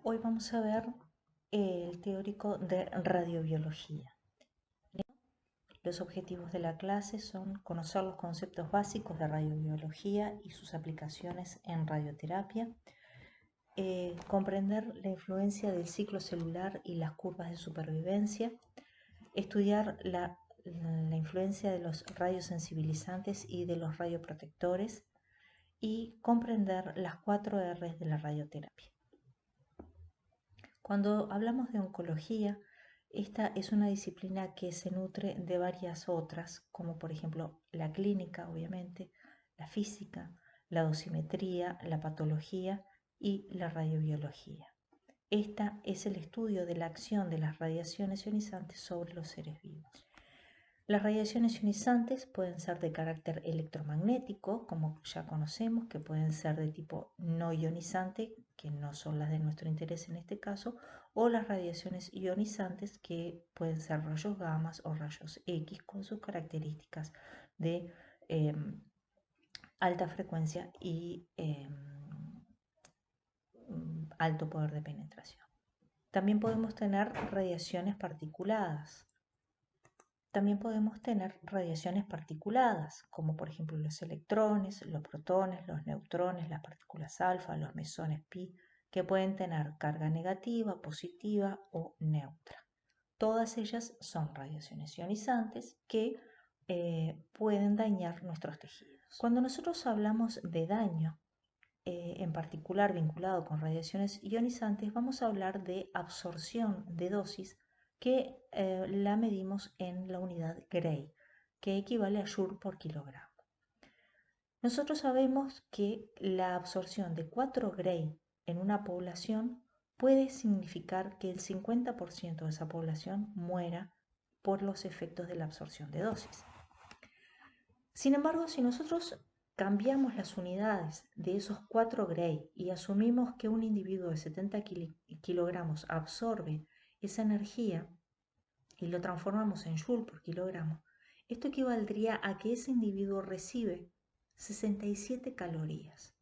Hoy vamos a ver el teórico de radiobiología. Los objetivos de la clase son conocer los conceptos básicos de radiobiología y sus aplicaciones en radioterapia, comprender la influencia del ciclo celular y las curvas de supervivencia, estudiar la influencia de los radiosensibilizantes y de los radioprotectores y comprender las 4 R's de la radioterapia. Cuando hablamos de oncología, esta es una disciplina que se nutre de varias otras, como por ejemplo la clínica, obviamente, la física, la dosimetría, la patología y la radiobiología. Esta es el estudio de la acción de las radiaciones ionizantes sobre los seres vivos. Las radiaciones ionizantes pueden ser de carácter electromagnético, como ya conocemos, que pueden ser de tipo no ionizante, que no son las de nuestro interés en este caso, o las radiaciones ionizantes, que pueden ser rayos gamma o rayos X, con sus características de alta frecuencia y alto poder de penetración. También podemos tener radiaciones particuladas. Como por ejemplo los electrones, los protones, los neutrones, las partículas alfa, los mesones pi, que pueden tener carga negativa, positiva o neutra. Todas ellas son radiaciones ionizantes que pueden dañar nuestros tejidos. Cuando nosotros hablamos de daño, en particular vinculado con radiaciones ionizantes, vamos a hablar de absorción de dosis que la medimos en la unidad Gray, que equivale a Joule por kilogramo. Nosotros sabemos que la absorción de 4 Gray en una población puede significar que el 50% de esa población muera por los efectos de la absorción de dosis. Sin embargo, si nosotros cambiamos las unidades de esos 4 Gray y asumimos que un individuo de 70 kilogramos absorbe esa energía y lo transformamos en Joule por kilogramo, esto equivaldría a que ese individuo recibe 67 calorías,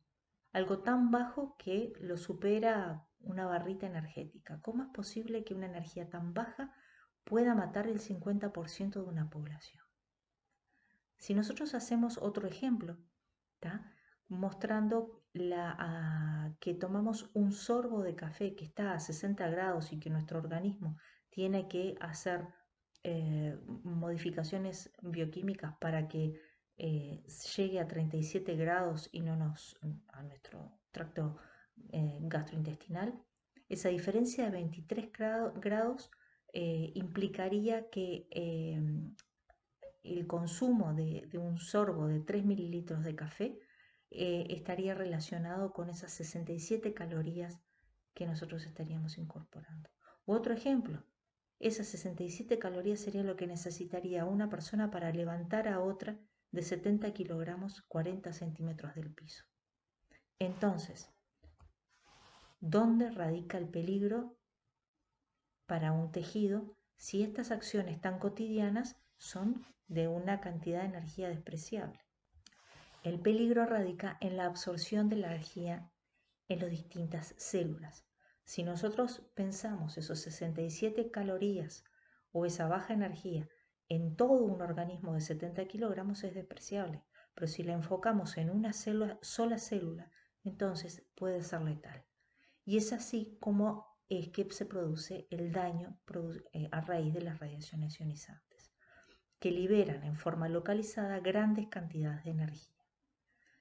algo tan bajo que lo supera una barrita energética. ¿Cómo es posible que una energía tan baja pueda matar el 50% de una población? Si nosotros hacemos otro ejemplo, mostrando que tomamos un sorbo de café que está a 60 grados y que nuestro organismo tiene que hacer modificaciones bioquímicas para que llegue a 37 grados y no a nuestro tracto gastrointestinal, esa diferencia de 23 grados implicaría que el consumo de un sorbo de 3 mililitros de café estaría relacionado con esas 67 calorías que nosotros estaríamos incorporando. Otro ejemplo, esas 67 calorías sería lo que necesitaría una persona para levantar a otra de 70 kilogramos 40 centímetros del piso. Entonces, ¿dónde radica el peligro para un tejido si estas acciones tan cotidianas son de una cantidad de energía despreciable? El peligro radica en la absorción de la energía en las distintas células. Si nosotros pensamos esos 67 calorías o esa baja energía en todo un organismo de 70 kilogramos es despreciable, pero si la enfocamos en una sola célula, entonces puede ser letal. Y es así como es que se produce el daño a raíz de las radiaciones ionizantes, que liberan en forma localizada grandes cantidades de energía.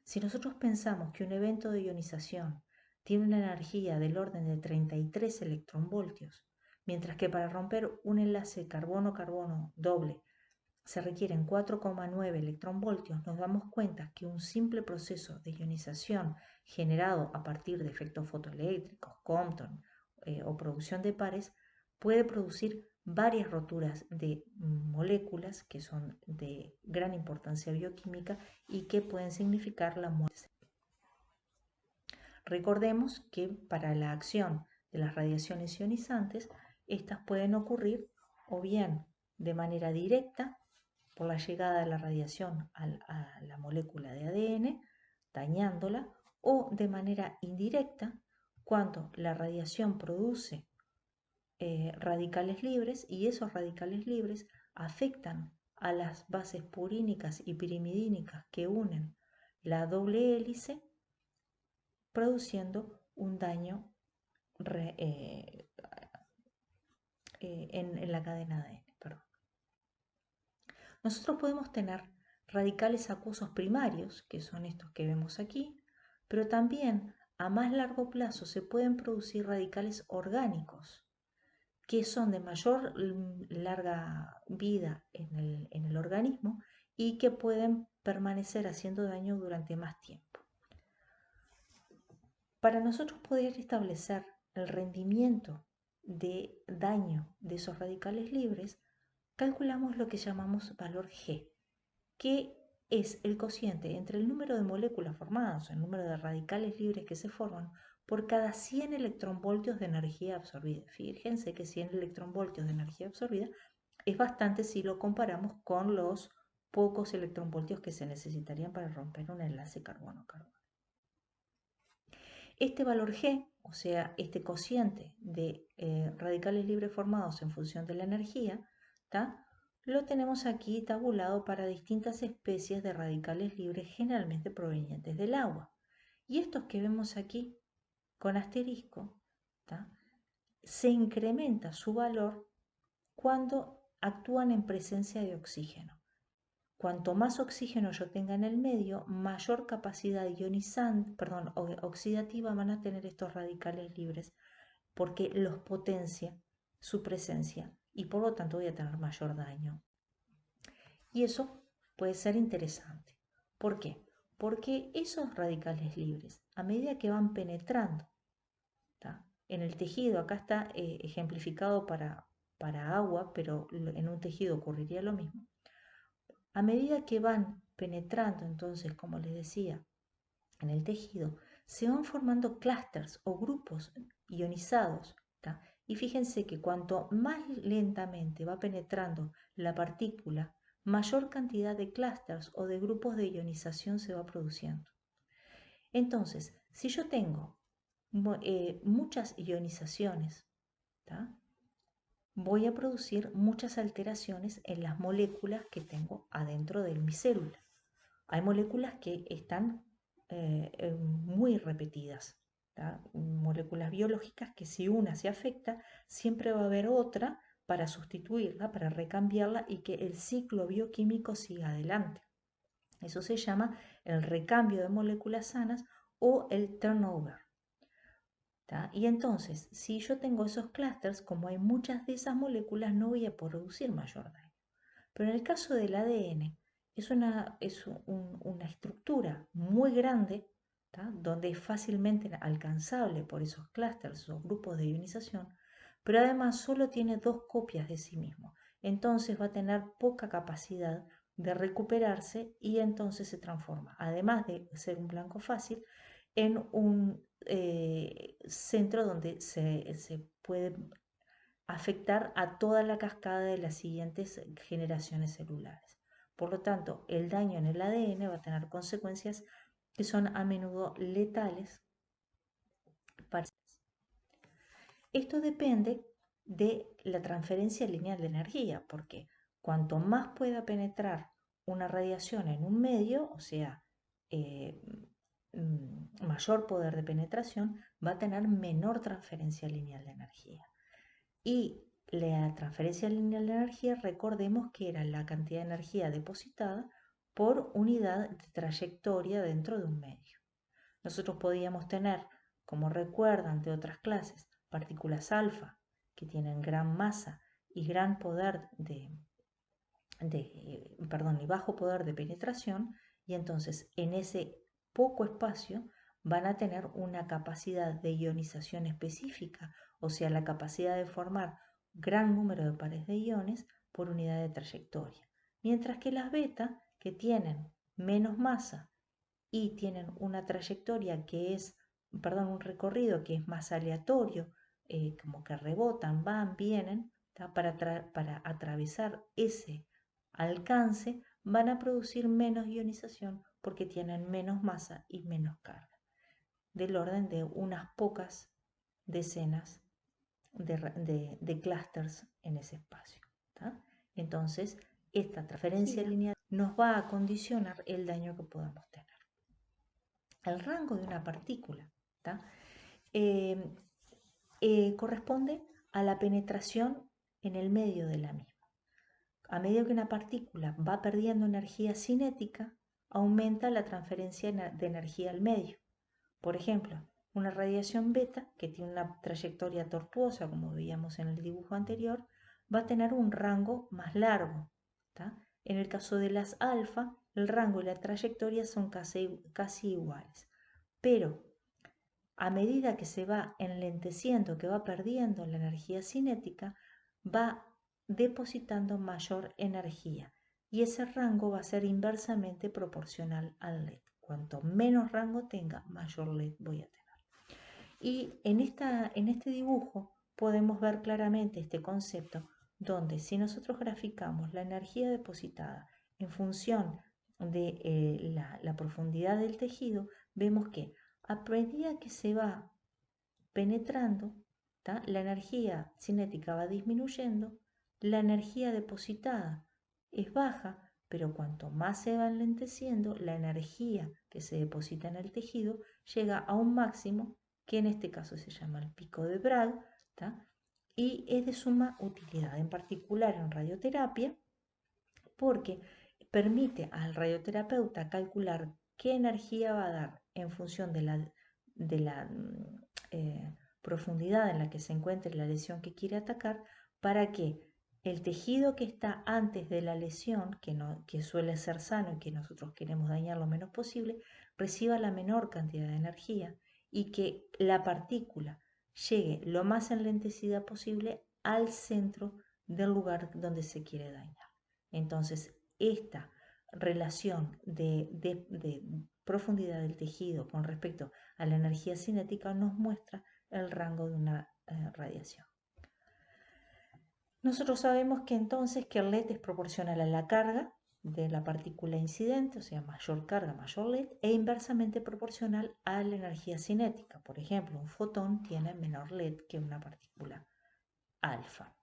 Si nosotros pensamos que un evento de ionización tiene una energía del orden de 33 electronvoltios, mientras que para romper un enlace carbono-carbono doble se requieren 4,9 electronvoltios, nos damos cuenta que un simple proceso de ionización generado a partir de efectos fotoeléctricos, Compton o producción de pares puede producir varias roturas de moléculas que son de gran importancia bioquímica y que pueden significar la muerte. Recordemos que para la acción de las radiaciones ionizantes, estas pueden ocurrir o bien de manera directa por la llegada de la radiación a la molécula de ADN, dañándola, o de manera indirecta cuando la radiación produce radicales libres y esos radicales libres afectan a las bases purínicas y pirimidínicas que unen la doble hélice, produciendo un daño en la cadena ADN. Perdón. Nosotros podemos tener radicales acuosos primarios, que son estos que vemos aquí, pero también a más largo plazo se pueden producir radicales orgánicos, que son de mayor larga vida en el organismo y que pueden permanecer haciendo daño durante más tiempo. Para nosotros poder establecer el rendimiento de daño de esos radicales libres, calculamos lo que llamamos valor G, que es el cociente entre el número de moléculas formadas, el número de radicales libres que se forman, por cada 100 electronvoltios de energía absorbida. Fíjense que 100 electronvoltios de energía absorbida es bastante si lo comparamos con los pocos electronvoltios que se necesitarían para romper un enlace carbono-carbono. Este valor G, o sea, este cociente de radicales libres formados en función de la energía, lo tenemos aquí tabulado para distintas especies de radicales libres generalmente provenientes del agua. Y estos que vemos aquí con asterisco, se incrementa su valor cuando actúan en presencia de oxígeno. Cuanto más oxígeno yo tenga en el medio, mayor capacidad oxidativa van a tener estos radicales libres, porque los potencia su presencia y por lo tanto voy a tener mayor daño. Y eso puede ser interesante. ¿Por qué? Porque esos radicales libres, a medida que van penetrando en el tejido, acá está ejemplificado para agua, pero en un tejido ocurriría lo mismo. A medida que van penetrando, entonces, como les decía, en el tejido, se van formando clústeres o grupos ionizados. Y fíjense que cuanto más lentamente va penetrando la partícula, mayor cantidad de clústeres o de grupos de ionización se va produciendo. Entonces, si yo tengo muchas ionizaciones, voy a producir muchas alteraciones en las moléculas que tengo adentro de mi célula. Hay moléculas que están muy repetidas, moléculas biológicas que si una se afecta, siempre va a haber otra para sustituirla, para recambiarla y que el ciclo bioquímico siga adelante. Eso se llama el recambio de moléculas sanas o el turnover. Y entonces, si yo tengo esos clústeres, como hay muchas de esas moléculas, no voy a producir mayor daño. Pero en el caso del ADN, es una estructura muy grande, donde es fácilmente alcanzable por esos clústeres, esos grupos de ionización, pero además solo tiene 2 copias de sí mismo. Entonces va a tener poca capacidad de recuperarse y entonces se transforma, además de ser un blanco fácil, en un centro donde se puede afectar a toda la cascada de las siguientes generaciones celulares. Por lo tanto, el daño en el ADN va a tener consecuencias que son a menudo letales para... Esto depende de la transferencia lineal de energía, porque cuanto más pueda penetrar una radiación en un medio, o sea, mayor poder de penetración, va a tener menor transferencia lineal de energía. Y la transferencia lineal de energía, recordemos que era la cantidad de energía depositada por unidad de trayectoria dentro de un medio. Nosotros podíamos tener, como recuerdan de otras clases, partículas alfa que tienen gran masa y gran poder y bajo poder de penetración, y entonces en ese poco espacio van a tener una capacidad de ionización específica, o sea, la capacidad de formar gran número de pares de iones por unidad de trayectoria. Mientras que las beta, que tienen menos masa y tienen una trayectoria que es, un recorrido que es más aleatorio, como que rebotan, van, vienen, para atravesar ese alcance, van a producir menos ionización porque tienen menos masa y menos carga, del orden de unas pocas decenas de clústeres en ese espacio. ¿Tá? Entonces, esta transferencia lineal nos va a condicionar el daño que podamos tener. El rango de una partícula, ¿tá? Corresponde a la penetración en el medio de la misma. A medida que una partícula va perdiendo energía cinética, aumenta la transferencia de energía al medio. Por ejemplo, una radiación beta, que tiene una trayectoria tortuosa, como veíamos en el dibujo anterior, va a tener un rango más largo. ¿Tá? En el caso de las alfa, el rango y la trayectoria son casi iguales. Pero a medida que se va enlenteciendo, que va perdiendo la energía cinética, va depositando mayor energía. Y ese rango va a ser inversamente proporcional al LED. Cuanto menos rango tenga, mayor LED voy a tener. Y en este dibujo podemos ver claramente este concepto, donde si nosotros graficamos la energía depositada en función de la profundidad del tejido, vemos que a medida que se va penetrando, ¿tá? La energía cinética va disminuyendo, la energía depositada es baja, pero cuanto más se va enlenteciendo, la energía que se deposita en el tejido llega a un máximo, que en este caso se llama el pico de Bragg, ¿tá? Y es de suma utilidad, en particular en radioterapia, porque permite al radioterapeuta calcular qué energía va a dar en función de la profundidad en la que se encuentre la lesión que quiere atacar, para que el tejido que está antes de la lesión, que suele ser sano y que nosotros queremos dañar lo menos posible, reciba la menor cantidad de energía y que la partícula llegue lo más enlentecida posible al centro del lugar donde se quiere dañar. Entonces, esta relación de profundidad del tejido con respecto a la energía cinética nos muestra el rango de una radiación. Nosotros sabemos que entonces que el LED es proporcional a la carga de la partícula incidente, o sea, mayor carga, mayor LED, e inversamente proporcional a la energía cinética. Por ejemplo, un fotón tiene menor LED que una partícula alfa.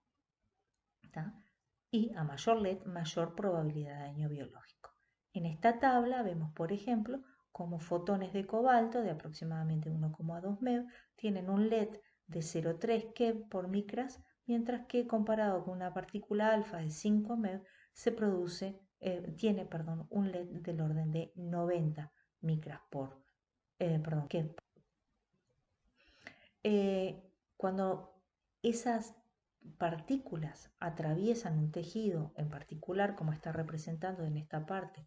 ¿Tá? Y a mayor LED, mayor probabilidad de daño biológico. En esta tabla vemos, por ejemplo, cómo fotones de cobalto de aproximadamente 1,2 MeV tienen un LED de 0,3 keV por micras, mientras que comparado con una partícula alfa de 5 MeV tiene un LED del orden de 90 micras por keV. Cuando esas partículas atraviesan un tejido en particular, como está representando en esta parte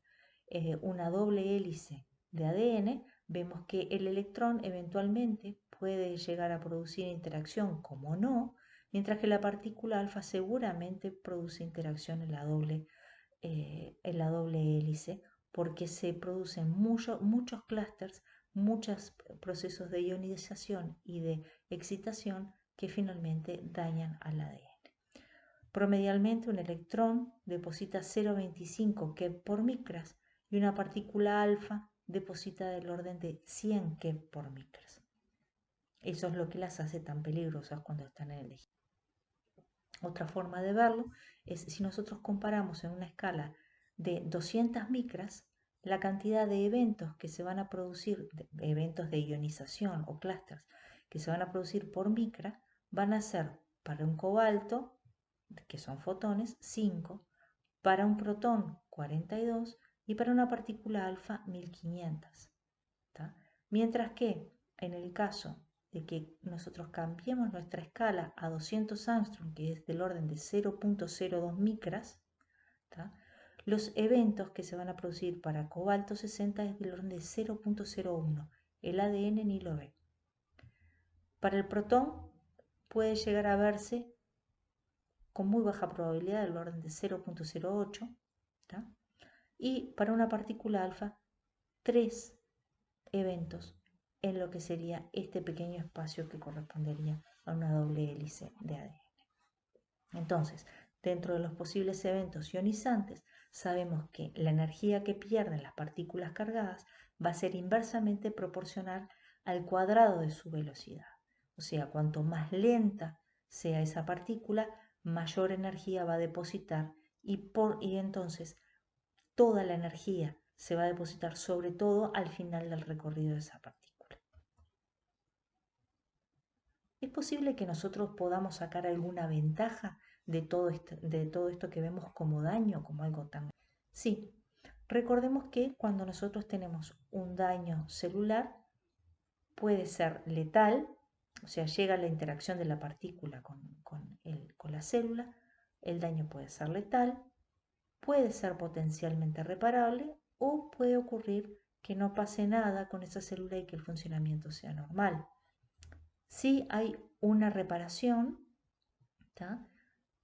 una doble hélice de ADN, vemos que el electrón eventualmente puede llegar a producir interacción, como no, mientras que la partícula alfa seguramente produce interacción en la doble hélice, porque se producen muchos clústeres, muchos procesos de ionización y de excitación que finalmente dañan al ADN. Promedialmente un electrón deposita 0,25 keV por micras y una partícula alfa deposita del orden de 100 keV por micras. Eso es lo que las hace tan peligrosas cuando están en el tejido. Otra forma de verlo es si nosotros comparamos en una escala de 200 micras la cantidad de eventos que se van a producir, eventos de ionización o clústeres que se van a producir por micra, van a ser para un cobalto, que son fotones, 5, para un protón 42 y para una partícula alfa 1500. ¿Tá? Mientras que en el caso de que nosotros cambiemos nuestra escala a 200 angstrom, que es del orden de 0,02 micras, ¿tá? Los eventos que se van a producir para cobalto 60 es del orden de 0,01. El ADN ni lo ve. Para el protón puede llegar a verse con muy baja probabilidad del orden de 0,08. ¿Tá? Y para una partícula alfa, 3 eventos en lo que sería este pequeño espacio que correspondería a una doble hélice de ADN. Entonces, dentro de los posibles eventos ionizantes, sabemos que la energía que pierden las partículas cargadas va a ser inversamente proporcional al cuadrado de su velocidad. O sea, cuanto más lenta sea esa partícula, mayor energía va a depositar y entonces toda la energía se va a depositar sobre todo al final del recorrido de esa partícula. ¿Es posible que nosotros podamos sacar alguna ventaja de todo esto que vemos como daño, como algo tan... Sí, recordemos que cuando nosotros tenemos un daño celular, puede ser letal, o sea, llega la interacción de la partícula con la célula, el daño puede ser letal, puede ser potencialmente reparable o puede ocurrir que no pase nada con esa célula y que el funcionamiento sea normal. Si hay una reparación, ¿tá?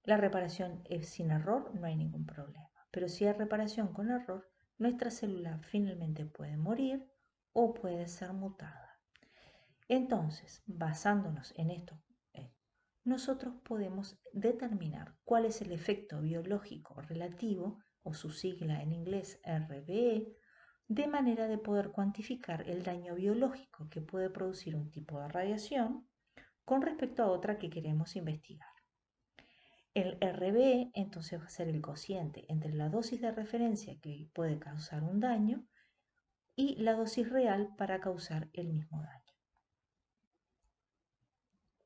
La reparación es sin error, no hay ningún problema. Pero si hay reparación con error, nuestra célula finalmente puede morir o puede ser mutada. Entonces, basándonos en esto, nosotros podemos determinar cuál es el efecto biológico relativo, o su sigla en inglés RBE, de manera de poder cuantificar el daño biológico que puede producir un tipo de radiación con respecto a otra que queremos investigar. El RBE entonces va a ser el cociente entre la dosis de referencia que puede causar un daño y la dosis real para causar el mismo daño.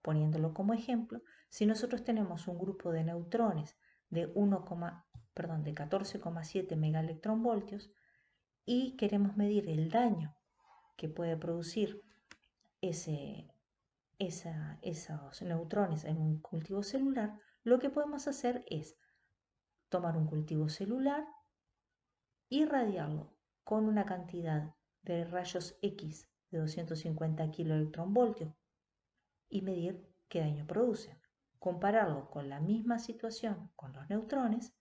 Poniéndolo como ejemplo, si nosotros tenemos un grupo de neutrones de 14,7 megaelectronvoltios y queremos medir el daño que puede producir esos neutrones en un cultivo celular, lo que podemos hacer es tomar un cultivo celular, irradiarlo con una cantidad de rayos X de 250 kiloelectronvoltios y medir qué daño producen, compararlo con la misma situación con los neutrones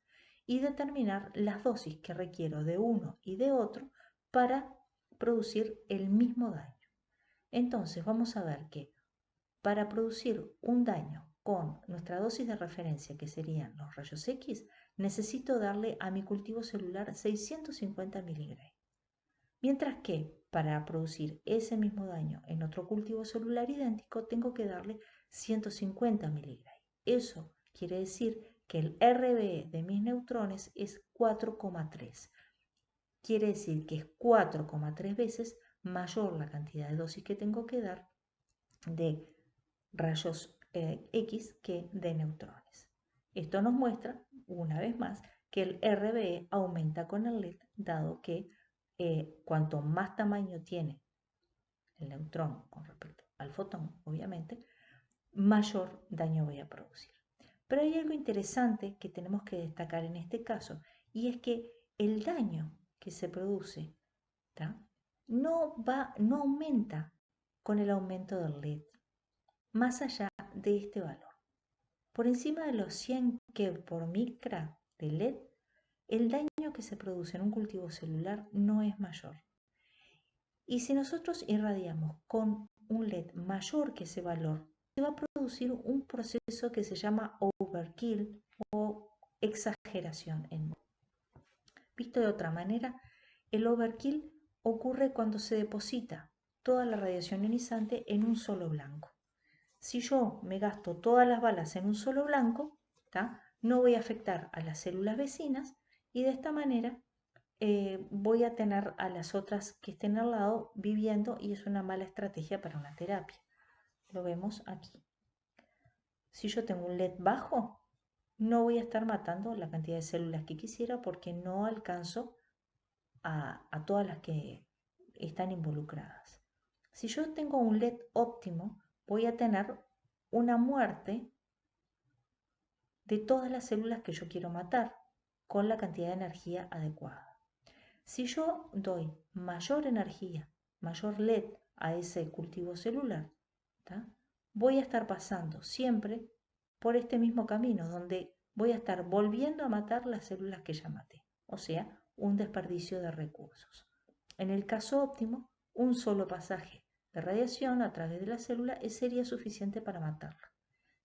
y determinar las dosis que requiero de uno y de otro para producir el mismo daño. Entonces vamos a ver que para producir un daño con nuestra dosis de referencia, que serían los rayos X, necesito darle a mi cultivo celular 650 miligramos. Mientras que para producir ese mismo daño en otro cultivo celular idéntico, tengo que darle 150 miligramos. Eso quiere decir que el RBE de mis neutrones es 4,3. Quiere decir que es 4,3 veces mayor la cantidad de dosis que tengo que dar de rayos X que de neutrones. Esto nos muestra, una vez más, que el RBE aumenta con el LED, dado que cuanto más tamaño tiene el neutrón con respecto al fotón, obviamente, mayor daño voy a producir. Pero hay algo interesante que tenemos que destacar en este caso, y es que el daño que se produce no aumenta con el aumento del LED, más allá de este valor. Por encima de los 100 keV por micra de LED, el daño que se produce en un cultivo celular no es mayor. Y si nosotros irradiamos con un LED mayor que ese valor, se va a producir un proceso que se llama overkill o exageración. Visto de otra manera, el overkill ocurre cuando se deposita toda la radiación ionizante en un solo blanco. Si yo me gasto todas las balas en un solo blanco, no voy a afectar a las células vecinas y de esta manera voy a tener a las otras que estén al lado viviendo y es una mala estrategia para una terapia. Lo vemos aquí. Si yo tengo un LED bajo, no voy a estar matando la cantidad de células que quisiera porque no alcanzo a todas las que están involucradas. Si yo tengo un LED óptimo, voy a tener una muerte de todas las células que yo quiero matar con la cantidad de energía adecuada. Si yo doy mayor energía, mayor LED a ese cultivo celular, voy a estar pasando siempre por este mismo camino donde voy a estar volviendo a matar las células que ya maté, o sea, un desperdicio de recursos. En el caso óptimo, un solo pasaje de radiación a través de la célula sería suficiente para matarla.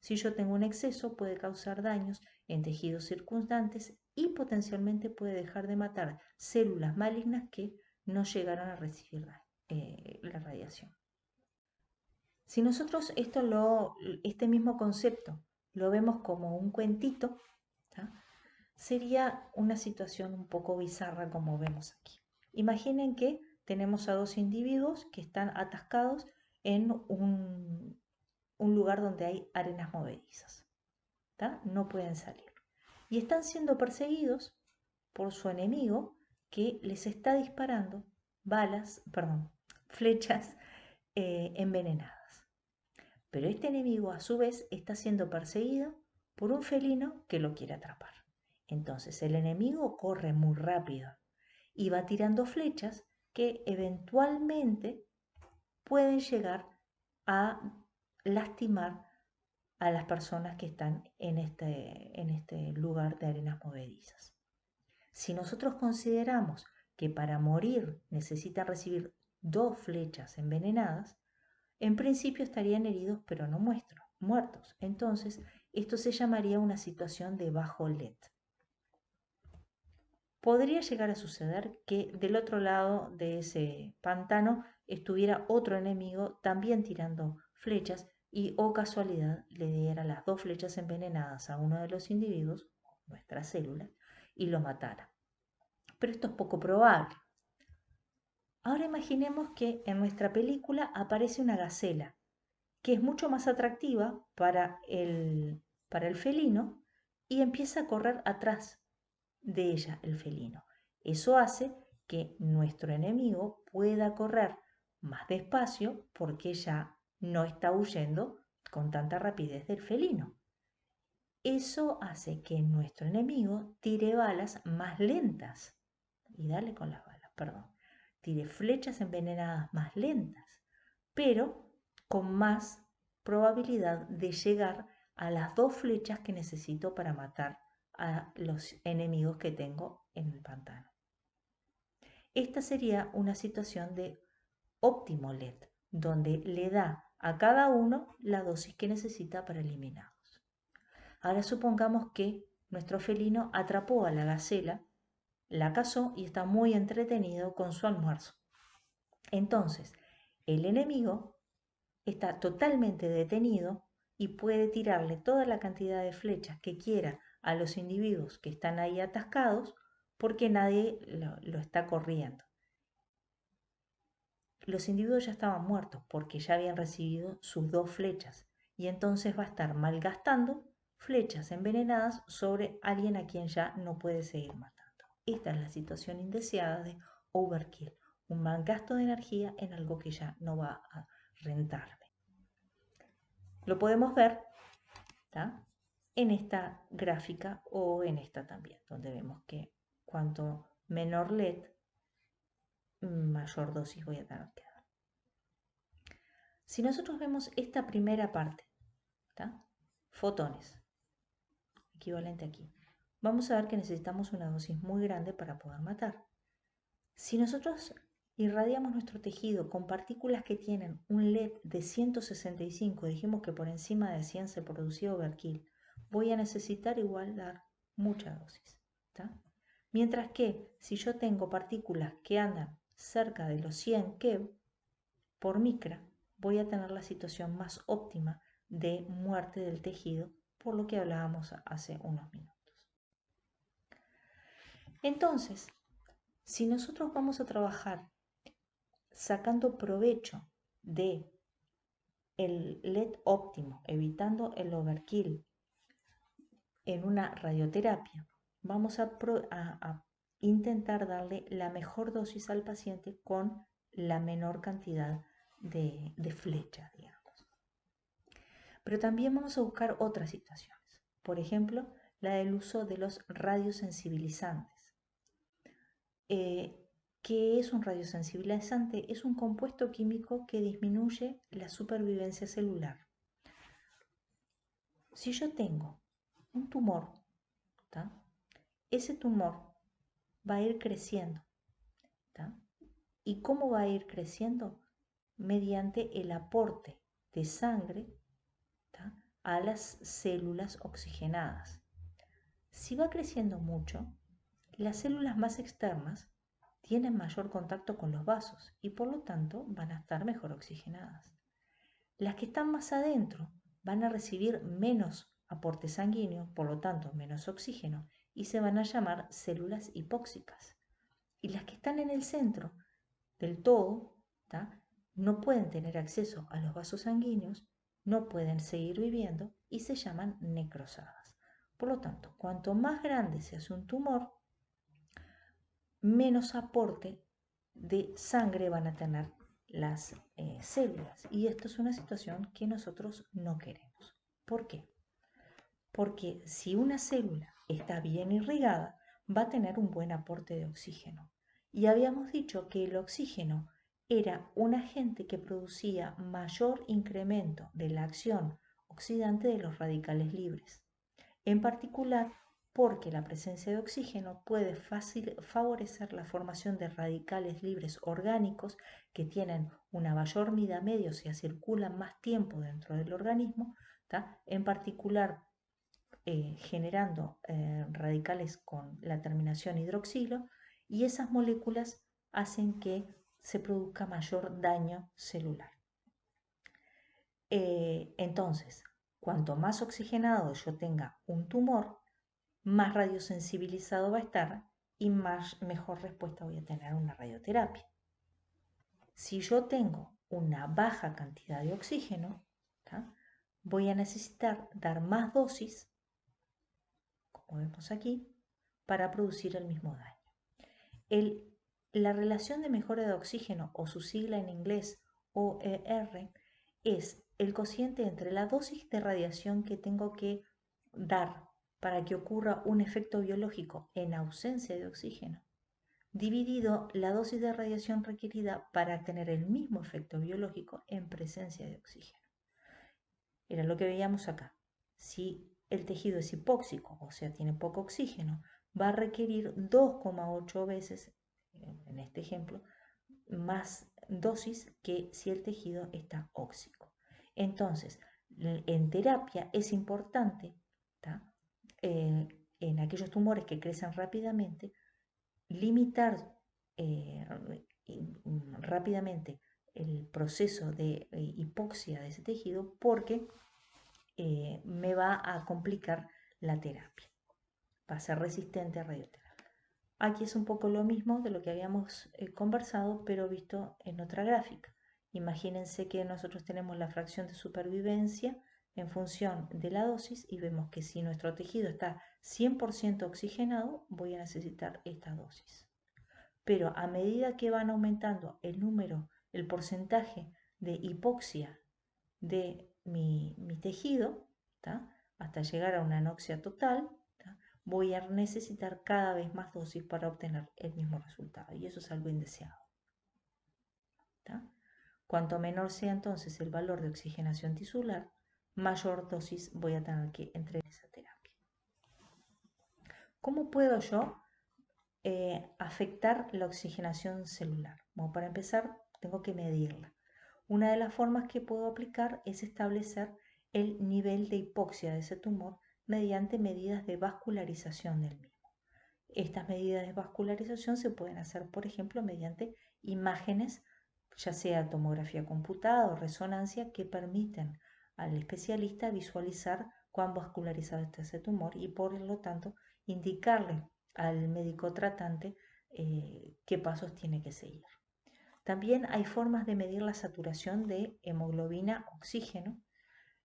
Si yo tengo un exceso, puede causar daños en tejidos circundantes y potencialmente puede dejar de matar células malignas que no llegaron a recibir la radiación. Si nosotros este mismo concepto lo vemos como un cuentito, ¿tá? Sería una situación un poco bizarra como vemos aquí. Imaginen que tenemos a dos individuos que están atascados en un lugar donde hay arenas movedizas, ¿tá? No pueden salir. Y están siendo perseguidos por su enemigo que les está disparando flechas envenenadas. Pero este enemigo a su vez está siendo perseguido por un felino que lo quiere atrapar. Entonces el enemigo corre muy rápido y va tirando flechas que eventualmente pueden llegar a lastimar a las personas que están en este lugar de arenas movedizas. Si nosotros consideramos que para morir necesitan recibir 2 flechas envenenadas, en principio estarían heridos pero no muertos. Entonces, esto se llamaría una situación de bajo LED. Podría llegar a suceder que del otro lado de ese pantano estuviera otro enemigo también tirando flechas y, o casualidad, le diera las 2 flechas envenenadas a uno de los individuos, nuestras células, y lo matara. Pero esto es poco probable. Ahora imaginemos que en nuestra película aparece una gacela, que es mucho más atractiva para el felino y empieza a correr atrás de ella el felino. Eso hace que nuestro enemigo pueda correr más despacio porque ya no está huyendo con tanta rapidez del felino. Eso hace que nuestro enemigo tire balas más lentas. Y dale con las balas, perdón. Tire flechas envenenadas más lentas, pero con más probabilidad de llegar a las 2 flechas que necesito para matar a los enemigos que tengo en el pantano. Esta sería una situación de óptimo LED, donde le da a cada uno la dosis que necesita para eliminarlos. Ahora supongamos que nuestro felino atrapó a la gacela, la cazó y está muy entretenido con su almuerzo. Entonces, el enemigo está totalmente detenido y puede tirarle toda la cantidad de flechas que quiera a los individuos que están ahí atascados porque nadie lo está corriendo. Los individuos ya estaban muertos porque ya habían recibido sus 2 flechas y entonces va a estar malgastando flechas envenenadas sobre alguien a quien ya no puede seguir matando. Esta es la situación indeseada de overkill, un mal gasto de energía en algo que ya no va a rentarme. Lo podemos ver, ¿tá?, en esta gráfica o en esta también, donde vemos que cuanto menor LED, mayor dosis voy a tener que dar. Si nosotros vemos esta primera parte, ¿tá?, fotones, equivalente aquí, vamos a ver que necesitamos una dosis muy grande para poder matar. Si nosotros irradiamos nuestro tejido con partículas que tienen un LED de 165, dijimos que por encima de 100 se producía overkill, voy a necesitar igual dar mucha dosis, ¿tá? Mientras que si yo tengo partículas que andan cerca de los 100 keV por micra, voy a tener la situación más óptima de muerte del tejido, por lo que hablábamos hace unos minutos. Entonces, si nosotros vamos a trabajar sacando provecho de el LED óptimo, evitando el overkill en una radioterapia, vamos a intentar darle la mejor dosis al paciente con la menor cantidad de flechas, digamos. Pero también vamos a buscar otras situaciones. Por ejemplo, la del uso de los radiosensibilizantes. ¿Qué es un radiosensibilizante? Es un compuesto químico que disminuye la supervivencia celular. Si yo tengo un tumor, ¿tá?, ese tumor va a ir creciendo, ¿tá? ¿Y cómo va a ir creciendo? Mediante el aporte de sangre, ¿tá?, a las células oxigenadas. Si va creciendo mucho, las células más externas tienen mayor contacto con los vasos y por lo tanto van a estar mejor oxigenadas. Las que están más adentro van a recibir menos aporte sanguíneo, por lo tanto menos oxígeno, y se van a llamar células hipóxicas. Y las que están en el centro del todo, ¿tá? No pueden tener acceso a los vasos sanguíneos, no pueden seguir viviendo y se llaman necrosadas. Por lo tanto, cuanto más grande se hace un tumor, menos aporte de sangre van a tener las células. Y esto es una situación que nosotros no queremos. ¿Por qué? Porque si una célula está bien irrigada, va a tener un buen aporte de oxígeno. Y habíamos dicho que el oxígeno era un agente que producía mayor incremento de la acción oxidante de los radicales libres. En particular, porque la presencia de oxígeno puede favorecer la formación de radicales libres orgánicos que tienen una mayor vida media, o sea, circulan más tiempo dentro del organismo, ¿tá? En particular generando radicales con la terminación hidroxilo, y esas moléculas hacen que se produzca mayor daño celular. Entonces, cuanto más oxigenado yo tenga un tumor, más radiosensibilizado va a estar y mejor respuesta voy a tener a una radioterapia. Si yo tengo una baja cantidad de oxígeno, ¿tá? Voy a necesitar dar más dosis, como vemos aquí, para producir el mismo daño. La relación de mejora de oxígeno, o su sigla en inglés OER, es el cociente entre la dosis de radiación que tengo que dar para que ocurra un efecto biológico en ausencia de oxígeno, dividido la dosis de radiación requerida para tener el mismo efecto biológico en presencia de oxígeno. Era lo que veíamos acá. Si el tejido es hipóxico, o sea, tiene poco oxígeno, va a requerir 2,8 veces, en este ejemplo, más dosis que si el tejido está óxico. Entonces, en terapia es importante, en aquellos tumores que crecen rápidamente, limitar rápidamente el proceso de hipoxia de ese tejido, porque me va a complicar la terapia, va a ser resistente a radioterapia. Aquí es un poco lo mismo de lo que habíamos conversado, pero visto en otra gráfica. Imagínense que nosotros tenemos la fracción de supervivencia en función de la dosis, y vemos que si nuestro tejido está 100% oxigenado, voy a necesitar esta dosis. Pero a medida que van aumentando el porcentaje de hipoxia de mi tejido, ¿tá? Hasta llegar a una anoxia total, ¿tá? Voy a necesitar cada vez más dosis para obtener el mismo resultado, y eso es algo indeseado, ¿tá? Cuanto menor sea entonces el valor de oxigenación tisular, mayor dosis voy a tener que entregar esa terapia. ¿Cómo puedo yo afectar la oxigenación celular? Bueno, para empezar, tengo que medirla. Una de las formas que puedo aplicar es establecer el nivel de hipoxia de ese tumor mediante medidas de vascularización del mismo. Estas medidas de vascularización se pueden hacer, por ejemplo, mediante imágenes, ya sea tomografía computada o resonancia, que permiten al especialista visualizar cuán vascularizado está ese tumor y, por lo tanto, indicarle al médico tratante qué pasos tiene que seguir. También hay formas de medir la saturación de hemoglobina oxígeno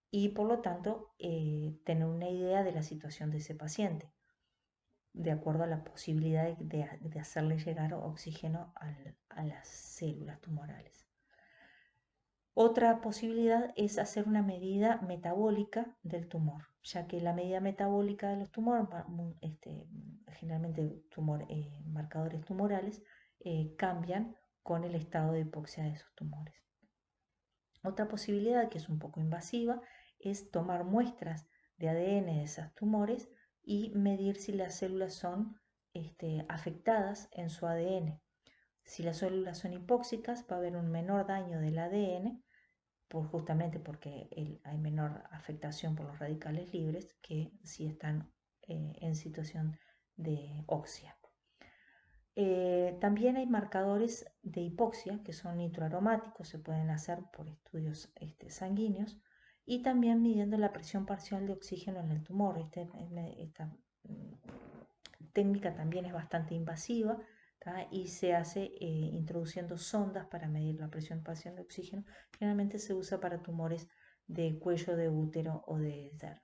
y, por lo tanto, tener una idea de la situación de ese paciente, de acuerdo a la posibilidad de hacerle llegar oxígeno a las células tumorales. Otra posibilidad es hacer una medida metabólica del tumor, ya que la medida metabólica de los tumores, generalmente marcadores tumorales, cambian con el estado de hipoxia de esos tumores. Otra posibilidad, que es un poco invasiva, es tomar muestras de ADN de esos tumores y medir si las células son afectadas en su ADN. Si las células son hipóxicas, va a haber un menor daño del ADN, justamente porque hay menor afectación por los radicales libres que si están en situación de oxia. También hay marcadores de hipoxia que son nitroaromáticos, se pueden hacer por estudios sanguíneos y también midiendo la presión parcial de oxígeno en el tumor. Esta técnica también es bastante invasiva, ¿tá? Y se hace introduciendo sondas para medir la presión parcial de oxígeno. Generalmente se usa para tumores de cuello de útero o de cervix.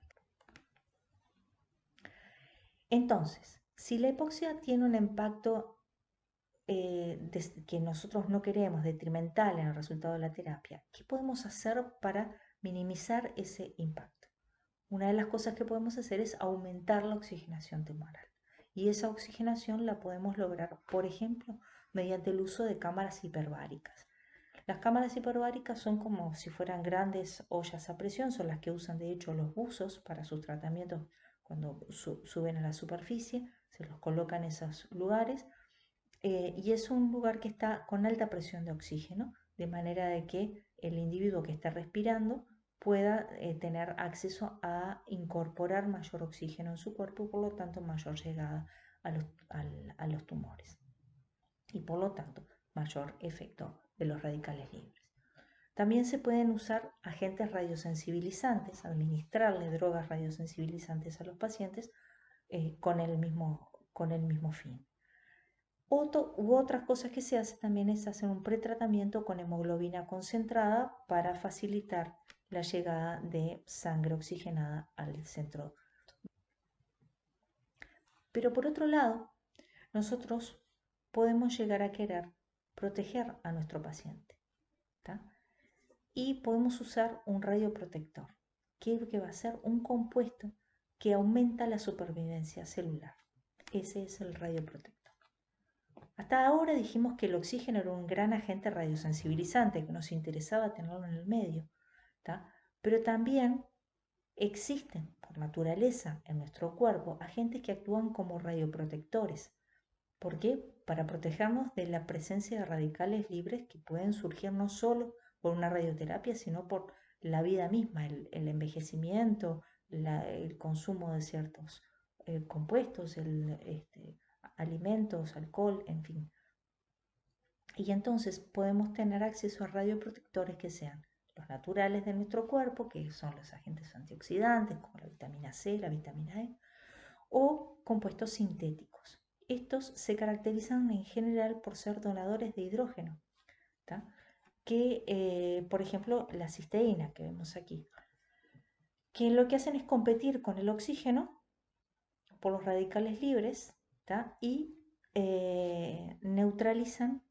Entonces, si la hipoxia tiene un impacto que nosotros no queremos, detrimental en el resultado de la terapia, ¿qué podemos hacer para minimizar ese impacto? Una de las cosas que podemos hacer es aumentar la oxigenación tumoral. Y esa oxigenación la podemos lograr, por ejemplo, mediante el uso de cámaras hiperbáricas. Las cámaras hiperbáricas son como si fueran grandes ollas a presión, son las que usan de hecho los buzos para sus tratamientos cuando suben a la superficie, se los colocan en esos lugares y es un lugar que está con alta presión de oxígeno, de manera de que el individuo que está respirando pueda tener acceso a incorporar mayor oxígeno en su cuerpo y por lo tanto mayor llegada a los tumores y por lo tanto mayor efecto de los radicales libres. También se pueden usar agentes radiosensibilizantes, administrarle drogas radiosensibilizantes a los pacientes con el mismo fin. Otras cosas que se hace también es hacer un pretratamiento con hemoglobina concentrada para facilitar la llegada de sangre oxigenada al centro. Pero por otro lado, nosotros podemos llegar a querer proteger a nuestro paciente, ¿tá? Y podemos usar un radioprotector, que va a ser un compuesto que aumenta la supervivencia celular. Ese es el radioprotector. Hasta ahora dijimos que el oxígeno era un gran agente radiosensibilizante, que nos interesaba tenerlo en el medio, ¿tá? Pero también existen, por naturaleza, en nuestro cuerpo, agentes que actúan como radioprotectores. ¿Por qué? Para protegernos de la presencia de radicales libres que pueden surgir no solo por una radioterapia, sino por la vida misma, el envejecimiento, el consumo de ciertos compuestos, alimentos, alcohol, en fin. Y entonces podemos tener acceso a radioprotectores que sean los naturales de nuestro cuerpo, que son los agentes antioxidantes, como la vitamina C, la vitamina E, o compuestos sintéticos. Estos se caracterizan en general por ser donadores de hidrógeno, ¿tá? Que, por ejemplo, la cisteína que vemos aquí, que lo que hacen es competir con el oxígeno por los radicales libres, ¿tá? Y neutralizan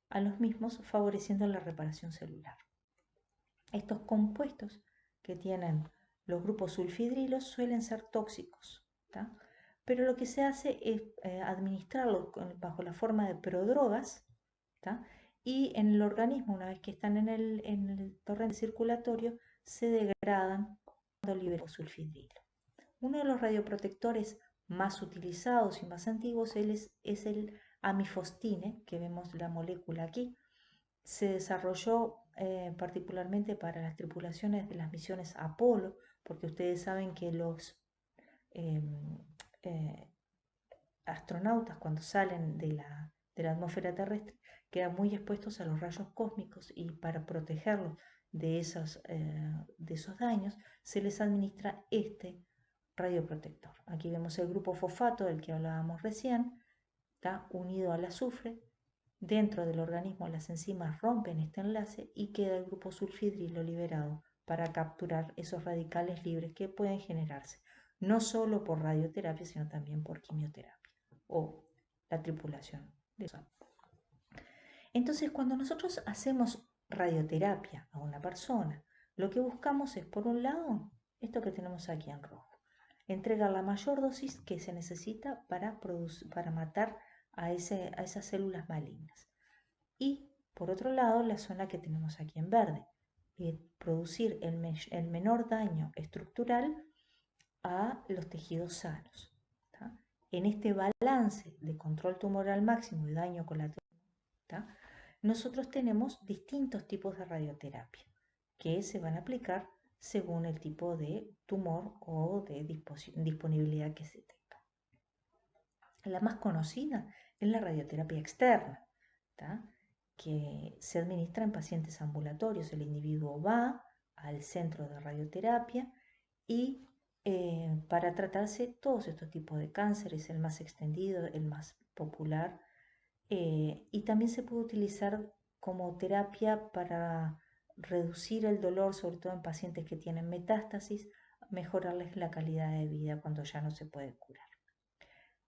a los mismos, favoreciendo la reparación celular. Estos compuestos que tienen los grupos sulfidrilos suelen ser tóxicos, ¿tá? Pero lo que se hace es administrarlos bajo la forma de prodrogas, ¿tá? Y en el organismo, una vez que están en el torrente circulatorio, se degradan cuando liberan sulfidrilo. Uno de los radioprotectores más utilizados y más antiguos es el amifostine, que vemos la molécula aquí. Se desarrolló particularmente para las tripulaciones de las misiones Apolo, porque ustedes saben que los eh, eh, astronautas cuando salen de la atmósfera terrestre quedan muy expuestos a los rayos cósmicos y para protegerlos de esos daños se les administra este radioprotector. Aquí vemos el grupo fosfato del que hablábamos recién, está unido al azufre. Dentro del organismo las enzimas rompen este enlace y queda el grupo sulfidrilo liberado para capturar esos radicales libres que pueden generarse no solo por radioterapia, sino también por quimioterapia o la tripulación de eso. Entonces, cuando nosotros hacemos radioterapia a una persona, lo que buscamos es, por un lado, esto que tenemos aquí en rojo, entregar la mayor dosis que se necesita para matar a esas células malignas. Y, por otro lado, la zona que tenemos aquí en verde, producir el menor daño estructural a los tejidos sanos. ¿tá? En este balance de control tumoral máximo y daño colateral, ¿tá? Nosotros tenemos distintos tipos de radioterapia que se van a aplicar según el tipo de tumor o de disponibilidad que se tenga. La más conocida es la radioterapia externa, ¿tá? Que se administra en pacientes ambulatorios. El individuo va al centro de radioterapia y para tratarse todos estos tipos de cánceres, el más extendido, el más popular, y también se puede utilizar como terapia para reducir el dolor, sobre todo en pacientes que tienen metástasis, mejorarles la calidad de vida cuando ya no se puede curar.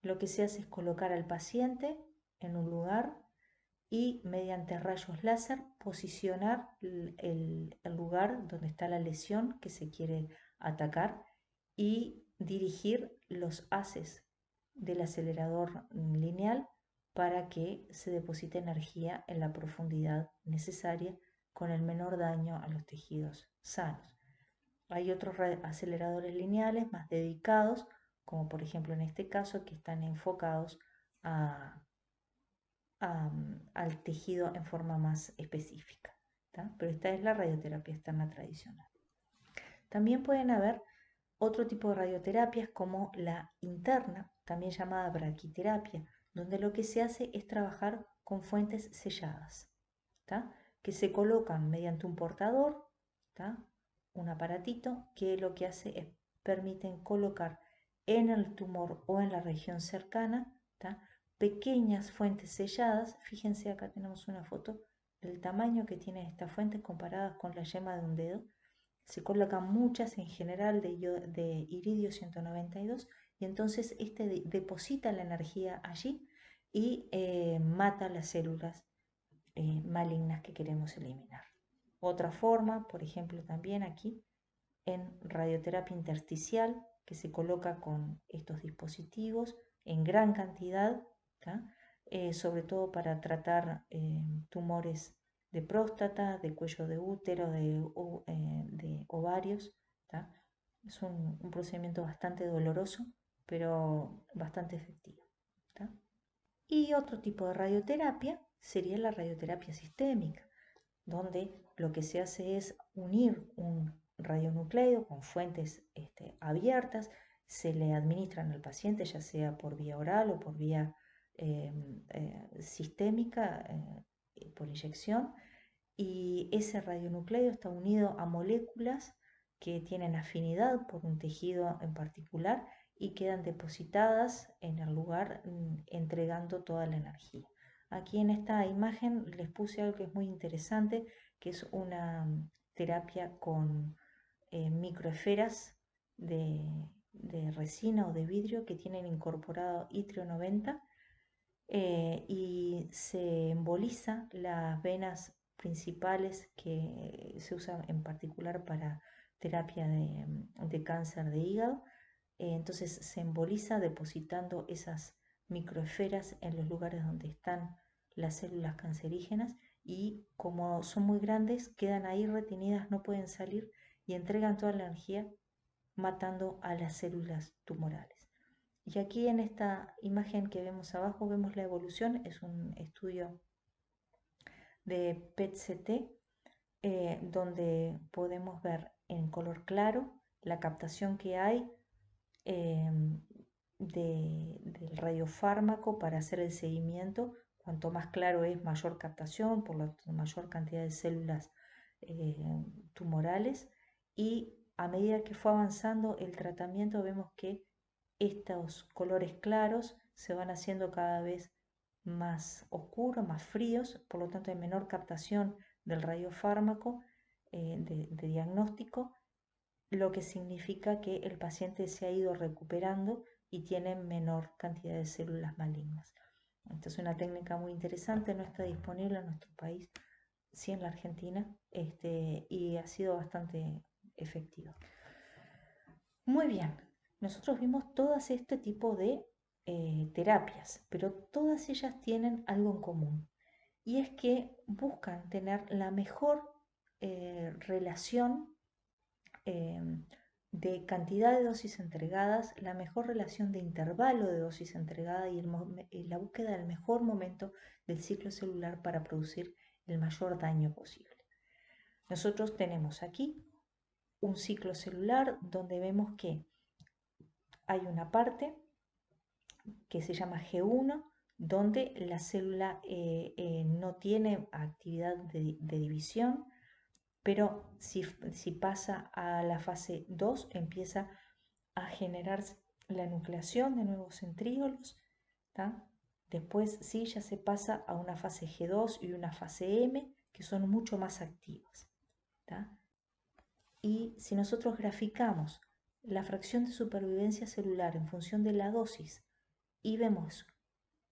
Lo que se hace es colocar al paciente en un lugar y mediante rayos láser posicionar el lugar donde está la lesión que se quiere atacar y dirigir los haces del acelerador lineal para que se deposite energía en la profundidad necesaria con el menor daño a los tejidos sanos. Hay otros aceleradores lineales más dedicados, como por ejemplo en este caso, que están enfocados al tejido en forma más específica, ¿tá? Pero esta es la radioterapia externa tradicional. También pueden haber otro tipo de radioterapias como la interna, también llamada braquiterapia, donde lo que se hace es trabajar con fuentes selladas, ¿tá? Que se colocan mediante un portador, ¿tá? Un aparatito que lo que hace es permiten colocar en el tumor o en la región cercana, ¿tá? Pequeñas fuentes selladas. Fíjense, acá tenemos una foto del tamaño que tiene esta fuente comparadas con la yema de un dedo. Se colocan muchas, en general de iridio 192, y entonces este deposita la energía allí y mata las células malignas que queremos eliminar. Otra forma, por ejemplo, también aquí en radioterapia intersticial, que se coloca con estos dispositivos en gran cantidad, sobre todo para tratar tumores de próstata, de cuello de útero, de ovarios. ¿Tá? Es un procedimiento bastante doloroso, pero bastante efectivo. ¿Tá? Y otro tipo de radioterapia sería la radioterapia sistémica, donde lo que se hace es unir un radionucleido con fuentes abiertas, se le administran al paciente ya sea por vía oral o por vía sistémica, por inyección, y ese radionucleido está unido a moléculas que tienen afinidad por un tejido en particular y quedan depositadas en el lugar entregando toda la energía. Aquí en esta imagen les puse algo que es muy interesante, que es una terapia con microesferas de resina o de vidrio que tienen incorporado itrio 90 y se emboliza las venas principales que se usan en particular para terapia de cáncer de hígado. Entonces se emboliza depositando esas microesferas en los lugares donde están las células cancerígenas y como son muy grandes quedan ahí retenidas, no pueden salir y entregan toda la energía matando a las células tumorales. Y aquí en esta imagen que vemos abajo vemos la evolución, es un estudio de PET-CT donde podemos ver en color claro la captación que hay del radiofármaco para hacer el seguimiento. Cuanto más claro es, mayor captación, por lo tanto mayor cantidad de células tumorales, y a medida que fue avanzando el tratamiento vemos que estos colores claros se van haciendo cada vez más oscuros, más fríos, por lo tanto hay menor captación del radiofármaco de diagnóstico, lo que significa que el paciente se ha ido recuperando y tiene menor cantidad de células malignas. Esta es una técnica muy interesante, no está disponible en nuestro país, sí en la Argentina, y ha sido bastante efectiva. Muy bien, nosotros vimos todas este tipo de terapias, pero todas ellas tienen algo en común, y es que buscan tener la mejor relación de cantidad de dosis entregadas, la mejor relación de intervalo de dosis entregada y la búsqueda del mejor momento del ciclo celular para producir el mayor daño posible. Nosotros tenemos aquí un ciclo celular donde vemos que hay una parte que se llama G1, donde la célula no tiene actividad de división, pero si pasa a la fase 2 empieza a generar la nucleación de nuevos centríolos, ¿tá? Después sí ya se pasa a una fase G2 y una fase M que son mucho más activas, ¿tá? Y si nosotros graficamos la fracción de supervivencia celular en función de la dosis y vemos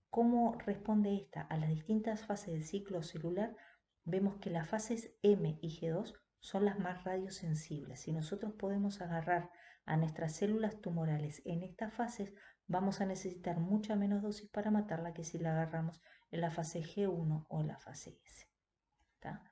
cómo responde esta a las distintas fases del ciclo celular, vemos que las fases M y G2 son las más radiosensibles. Si nosotros podemos agarrar a nuestras células tumorales en estas fases, vamos a necesitar mucha menos dosis para matarla que si la agarramos en la fase G1 o en la fase S. ¿Tá?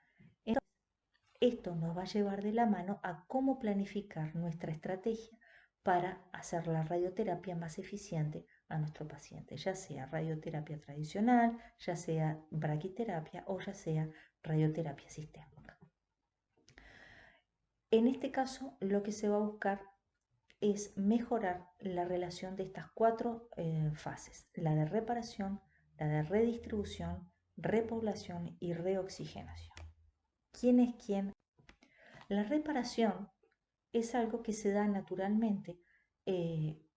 Esto nos va a llevar de la mano a cómo planificar nuestra estrategia para hacer la radioterapia más eficiente a nuestro paciente, ya sea radioterapia tradicional, ya sea braquiterapia o ya sea radioterapia sistémica. En este caso, lo que se va a buscar es mejorar la relación de estas cuatro fases, la de reparación, la de redistribución, repoblación y reoxigenación. ¿Quién es quién? La reparación es algo que se da naturalmente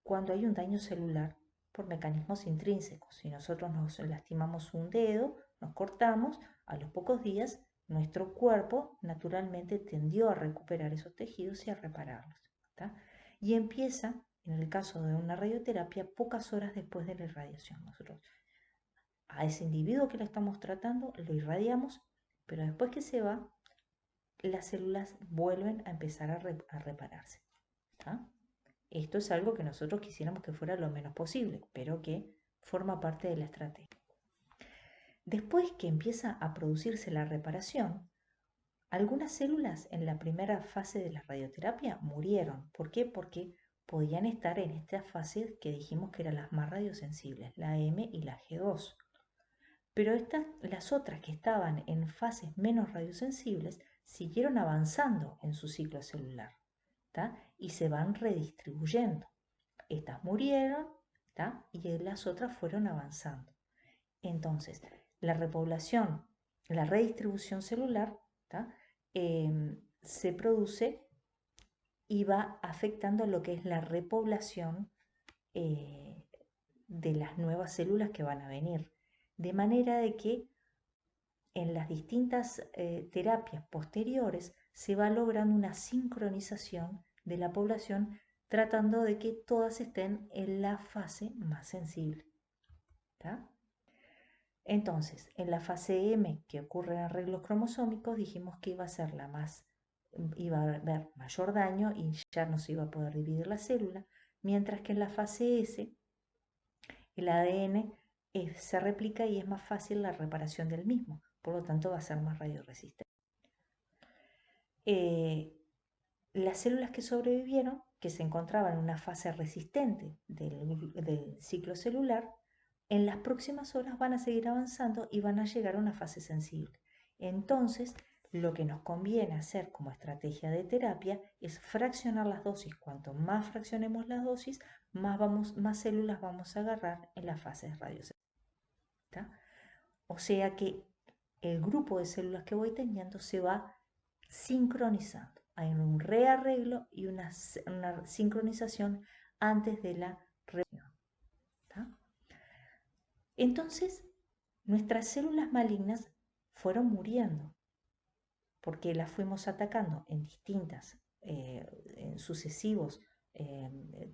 cuando hay un daño celular por mecanismos intrínsecos. Si nosotros nos lastimamos un dedo, nos cortamos, a los pocos días nuestro cuerpo naturalmente tendió a recuperar esos tejidos y a repararlos, ¿tá? Y empieza, en el caso de una radioterapia, pocas horas después de la irradiación. Nosotros a ese individuo que le estamos tratando lo irradiamos, pero después que se va, las células vuelven a empezar a repararse, ¿tá? Esto es algo que nosotros quisiéramos que fuera lo menos posible, pero que forma parte de la estrategia. Después que empieza a producirse la reparación, algunas células en la primera fase de la radioterapia murieron. ¿Por qué? Porque podían estar en esta fase que dijimos que eran las más radiosensibles, la M y la G2. Pero las otras que estaban en fases menos radiosensibles siguieron avanzando en su ciclo celular, ¿tá? Y se van redistribuyendo. Estas murieron, ¿tá? Y las otras fueron avanzando. Entonces, la repoblación, la redistribución celular, ¿tá? Se produce y va afectando lo que es la repoblación de las nuevas células que van a venir. De manera de que en las distintas terapias posteriores se va logrando una sincronización de la población tratando de que todas estén en la fase más sensible, ¿tá? Entonces, en la fase M, que ocurren arreglos cromosómicos, dijimos que iba a ser iba a haber mayor daño y ya no se iba a poder dividir la célula, mientras que en la fase S, el ADN se replica y es más fácil la reparación del mismo, por lo tanto va a ser más radioresistente. Las células que sobrevivieron, que se encontraban en una fase resistente del ciclo celular, en las próximas horas van a seguir avanzando y van a llegar a una fase sensible. Entonces, lo que nos conviene hacer como estrategia de terapia es fraccionar las dosis. Cuanto más fraccionemos las dosis, más células vamos a agarrar en las fases radiosensibles. O sea que el grupo de células que voy teniendo se va sincronizando. Hay un rearreglo y una sincronización antes de la reunión. Entonces, nuestras células malignas fueron muriendo porque las fuimos atacando en distintas, en sucesivos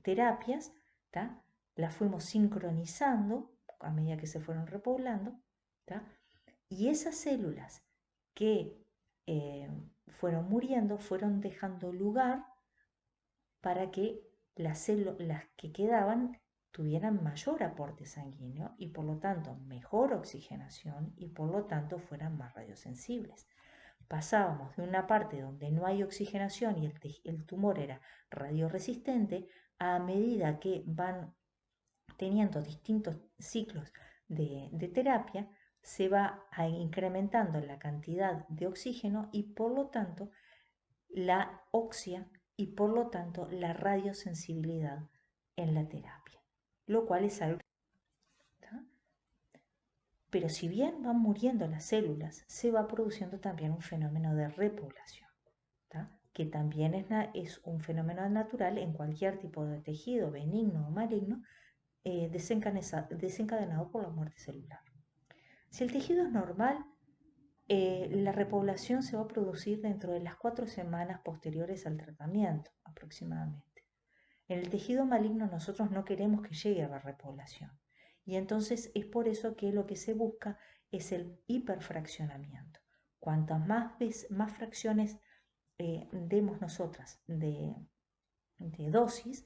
terapias, ¿tá? Las fuimos sincronizando a medida que se fueron repoblando, ¿tá? Y esas células que fueron muriendo fueron dejando lugar para que las que quedaban tuvieran mayor aporte sanguíneo y por lo tanto mejor oxigenación y por lo tanto fueran más radiosensibles. Pasábamos de una parte donde no hay oxigenación y el tumor era radioresistente a medida que van teniendo distintos ciclos de terapia, se va incrementando la cantidad de oxígeno y por lo tanto la oxia y por lo tanto la radiosensibilidad en la terapia, lo cual es algo. Pero si bien van muriendo las células, se va produciendo también un fenómeno de repoblación, ¿tá? Que también es un fenómeno natural en cualquier tipo de tejido, benigno o maligno, desencadenado por la muerte celular. Si el tejido es normal, la repoblación se va a producir dentro de las 4 semanas posteriores al tratamiento, aproximadamente. En el tejido maligno nosotros no queremos que llegue a la repoblación. Y entonces es por eso que lo que se busca es el hiperfraccionamiento. Cuantas más fracciones demos nosotras de dosis,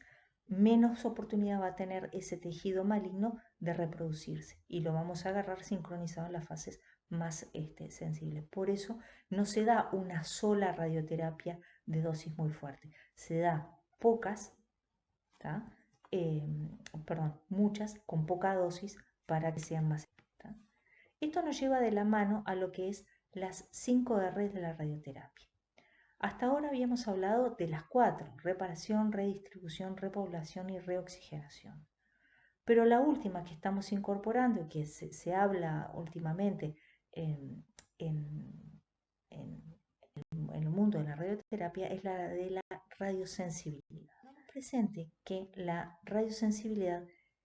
menos oportunidad va a tener ese tejido maligno de reproducirse y lo vamos a agarrar sincronizado en las fases más sensibles. Por eso no se da una sola radioterapia de dosis muy fuerte, se da pocas, eh, muchas con poca dosis para que sean más. ¿tá? Esto nos lleva de la mano a lo que es las 5 R de la radioterapia. Hasta ahora habíamos hablado de las 4, reparación, redistribución, repoblación y reoxigenación. Pero la última que estamos incorporando y que se habla últimamente en, en, en, en el mundo de la radioterapia es la de la radiosensibilidad. Tenemos presente que la radiosensibilidad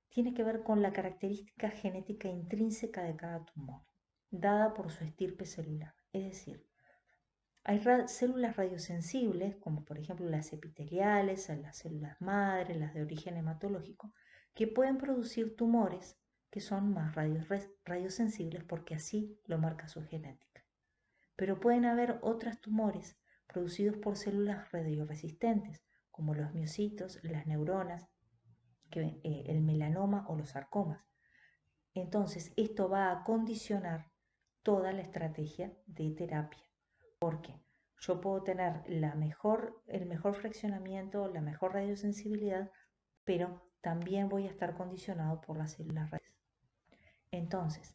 tiene que ver con la característica genética intrínseca de cada tumor, dada por su estirpe celular. Es decir, hay células radiosensibles, como por ejemplo las epiteliales, las células madre, las de origen hematológico, que pueden producir tumores que son más radiosensibles porque así lo marca su genética. Pero pueden haber otros tumores producidos por células radioresistentes, como los miocitos, las neuronas, el melanoma o los sarcomas. Entonces, esto va a condicionar toda la estrategia de terapia, porque yo puedo tener el mejor fraccionamiento, la mejor radiosensibilidad, pero también voy a estar condicionado por las células redes. Entonces,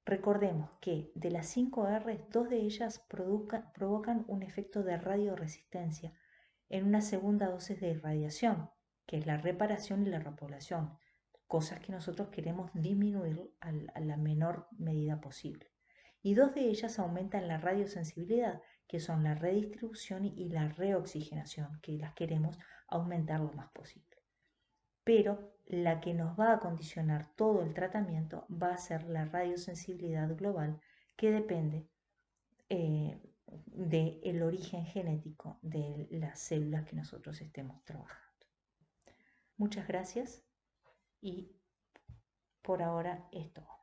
recordemos que de las 5 R, 2 de ellas provocan un efecto de radioresistencia en una segunda dosis de irradiación, que es la reparación y la repoblación, cosas que nosotros queremos disminuir a la menor medida posible. Y 2 de ellas aumentan la radiosensibilidad, que son la redistribución y la reoxigenación, que las queremos aumentar lo más posible. Pero la que nos va a condicionar todo el tratamiento va a ser la radiosensibilidad global, que depende del origen genético de las células que nosotros estemos trabajando. Muchas gracias y por ahora es todo.